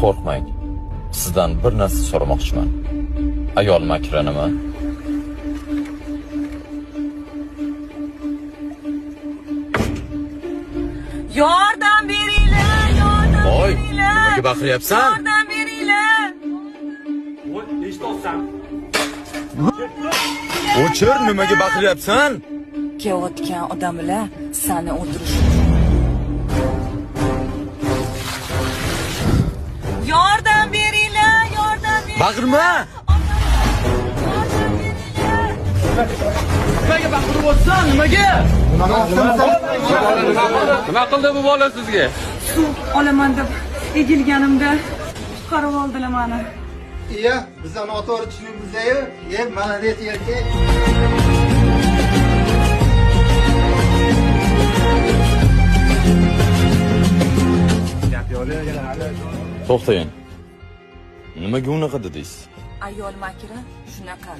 Qo'rqmang. Sizdan bir narsa so'ramoqchiman. Ayol makri nima? Yordam beringlar, yordam Voy, beringlar. nimaga baqiryapsan? Yordam beringlar. Voy, eshitolsam. O'chir, nimaga baqiryapsan? Kelayotgan odamlar seni o'ldirish. Yordam beringlar, yordam beringlar. Baqirma! Yordam beringlar. Nimaga baqiryapsan? Nimaga? Nima qildi bu bola sizga? Suv olaman deb egilganimda qutqarib oldilar meni. Iya, bizdan noto'g'ri tushunibmiz-yu. Молодец erkak. To'xtang. Nimaga unaqa dedingiz? Ayol makri shunaqa.